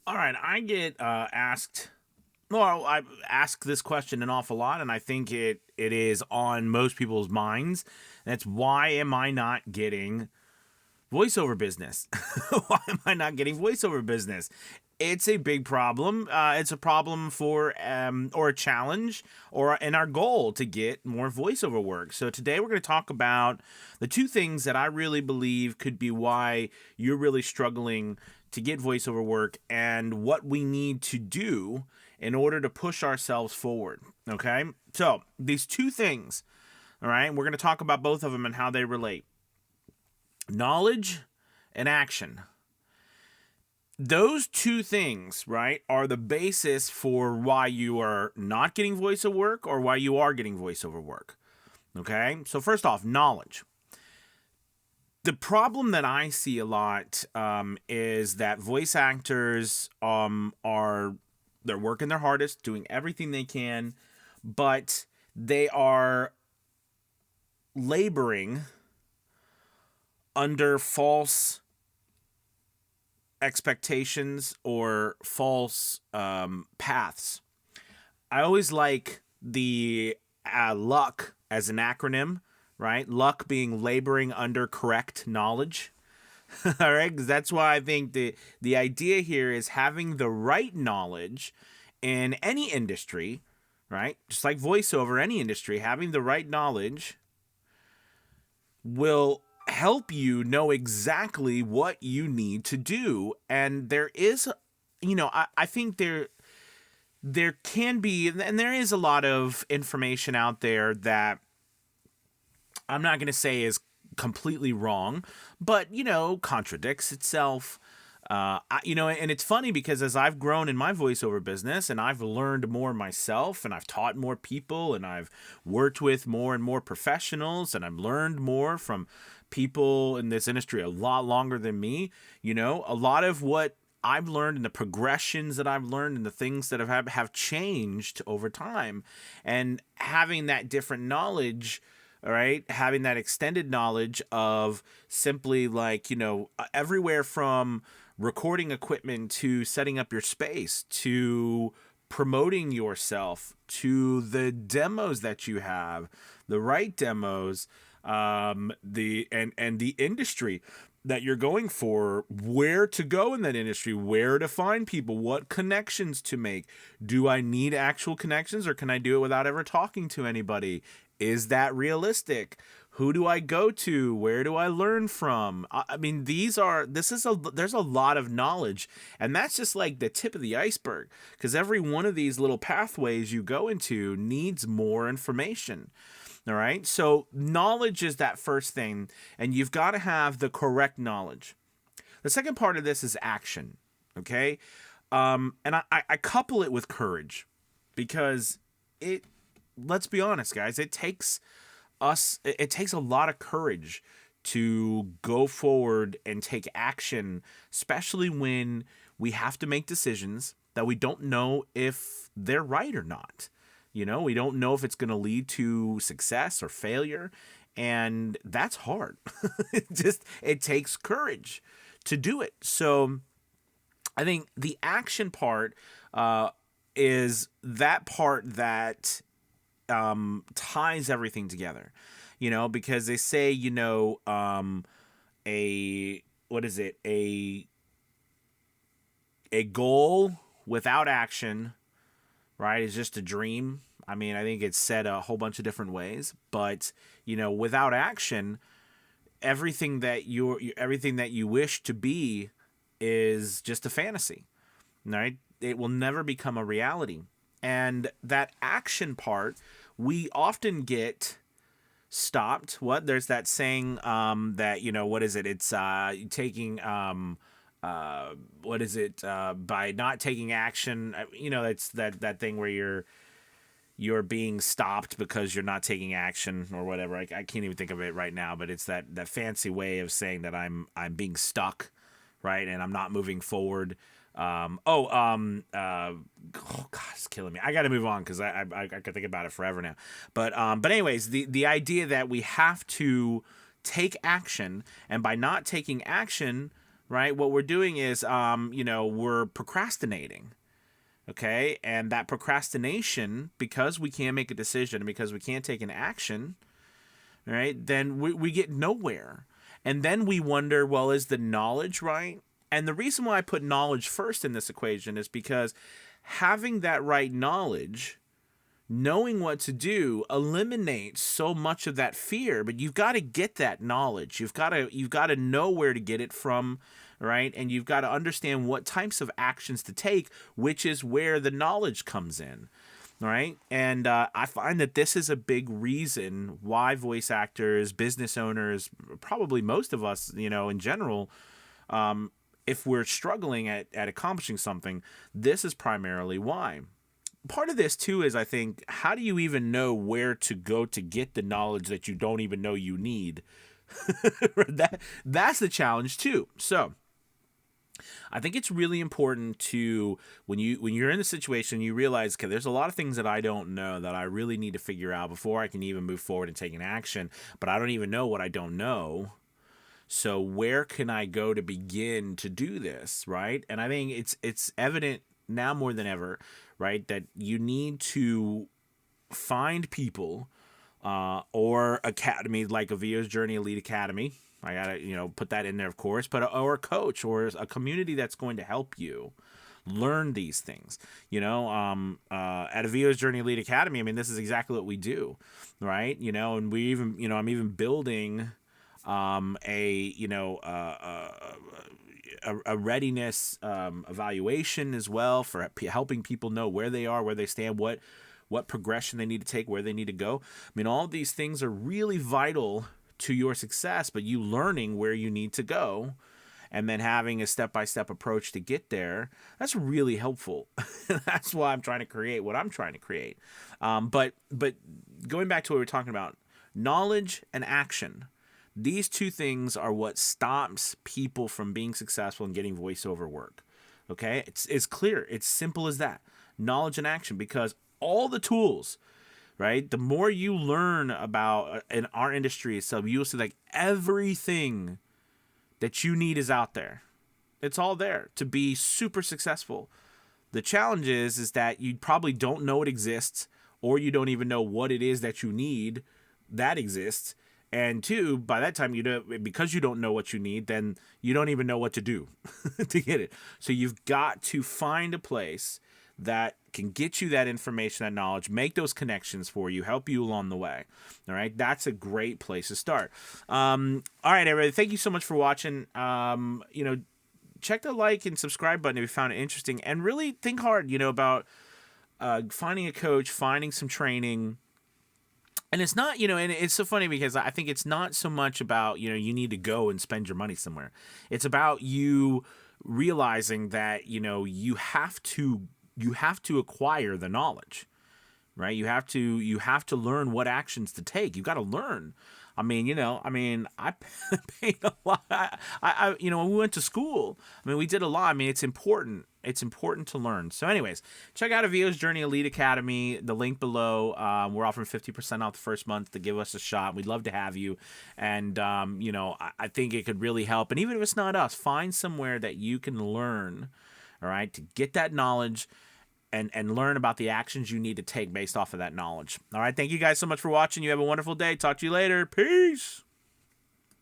All right, I get asked. Well, I ask this question an awful lot, and I think it is on most people's minds. That's why am I not getting voiceover business? Why am I not getting voiceover business? It's a big problem. It's a problem for or a challenge or in our goal to get more voiceover work. So today we're going to talk about the two things that I really believe could be why you're really struggling to get voiceover work and what we need to do in order to push ourselves forward. Okay, so these two things. All right, we're going to talk about both of them and how they relate. Knowledge and action. Those two things, right, are the basis for why you are not getting voiceover work or why you are getting voiceover work. Okay, so first off, knowledge. The problem that I see a lot is that voice actors are they're working their hardest, doing everything they can, but they are laboring under false expectations or false paths. I always like the luck as an acronym, right? Luck being laboring under correct knowledge. All right, 'cause that's why I think the idea here is having the right knowledge in any industry, right? Just like voiceover, any industry, having the right knowledge will help you know exactly what you need to do. And there is, I think there can be, and there is a lot of information out there that I'm not going to say is completely wrong, but contradicts itself. And it's funny because as I've grown in my voiceover business and I've learned more myself and I've taught more people and I've worked with more and more professionals and I've learned more from people in this industry a lot longer than me, a lot of what I've learned and the progressions that I've learned and the things that have changed over time, and having that different knowledge, all right, having that extended knowledge of simply like everywhere from recording equipment to setting up your space to promoting yourself to the demos that you have, the right demos, the industry that you're going for, where to go in that industry, where to find people, what connections to make. Do I need actual connections or can I do it without ever talking to anybody? Is that realistic? Who do I go to? Where do I learn from? I mean, there's a lot of knowledge, and that's just like the tip of the iceberg, because every one of these little pathways you go into needs more information. All right. So knowledge is that first thing, and you've got to have the correct knowledge. The second part of this is action. Okay. And I couple it with courage because it, let's be honest, guys, it takes a lot of courage to go forward and take action, especially when we have to make decisions that we don't know if they're right or not. We don't know if it's going to lead to success or failure, and that's hard. It takes courage to do it. So I think the action part is that part that ties everything together. Because they say, a what is it? A goal without action, right, is just a dream. I mean, I think it's said a whole bunch of different ways, but without action, everything that you wish to be is just a fantasy, right? It will never become a reality. And that action part, we often get stopped. There's that saying that what is it? It's taking what is it? By not taking action, it's that thing where you're being stopped because you're not taking action or whatever. I can't even think of it right now, but it's that fancy way of saying that I'm being stuck, right, and I'm not moving forward. Oh God, it's killing me. I got to move on because I could think about it forever now. But anyways, the idea that we have to take action, and by not taking action, right? What we're doing is, we're procrastinating. Okay. And that procrastination, because we can't make a decision, because we can't take an action, right? Then we get nowhere. And then we wonder, well, is the knowledge right? And the reason why I put knowledge first in this equation is because having that right knowledge, knowing what to do, eliminates so much of that fear. But you've got to get that knowledge. You've got to know where to get it from, right? And you've got to understand what types of actions to take, which is where the knowledge comes in. Right. And I find that this is a big reason why voice actors, business owners, probably most of us, in general, if we're struggling at accomplishing something, this is primarily why. Part of this, too, is I think, how do you even know where to go to get the knowledge that you don't even know you need? That's the challenge, too. So I think it's really important to, when you're in a situation, you realize, okay, there's a lot of things that I don't know that I really need to figure out before I can even move forward and take an action, but I don't even know what I don't know. So where can I go to begin to do this, right? And I think it's evident now more than ever, right, that you need to find people or academies like a VO's Journey Elite Academy. I gotta put that in there, of course, but or a coach or a community that's going to help you learn these things. At a VO's Journey Elite Academy, I mean, this is exactly what we do, right? And we even I'm even building a readiness evaluation as well for helping people know where they are, where they stand, what progression they need to take, where they need to go. I mean, all of these things are really vital to your success, but you learning where you need to go and then having a step-by-step approach to get there, that's really helpful. That's why I'm trying to create what I'm trying to create. But going back to what we were talking about, knowledge and action. These two things are what stops people from being successful and getting voiceover work. Okay? It's clear. It's simple as that. Knowledge and action, because all the tools, right? The more you learn about in our industry, so you'll see like everything that you need is out there. It's all there to be super successful. The challenge is that you probably don't know it exists, or you don't even know what it is that you need that exists. And two, by that time, because you don't know what you need, then you don't even know what to do to get it. So you've got to find a place that can get you that information, that knowledge, make those connections for you, help you along the way. All right. That's a great place to start. All right, everybody. Thank you so much for watching. Check the like and subscribe button if you found it interesting, and really think hard, about finding a coach, finding some training. And it's not, and it's so funny because I think it's not so much about, you need to go and spend your money somewhere. It's about you realizing that, you have to acquire the knowledge, right? You have to learn what actions to take. You've got to learn. I I paid a lot. When we went to school, we did a lot. It's important. It's important to learn. So anyways, check out a VO's Journey Elite Academy. The link below. We're offering 50% off the first month to give us a shot. We'd love to have you. And, I think it could really help. And even if it's not us, find somewhere that you can learn, all right, to get that knowledge and learn about the actions you need to take based off of that knowledge. All right. Thank you guys so much for watching. You have a wonderful day. Talk to you later. Peace.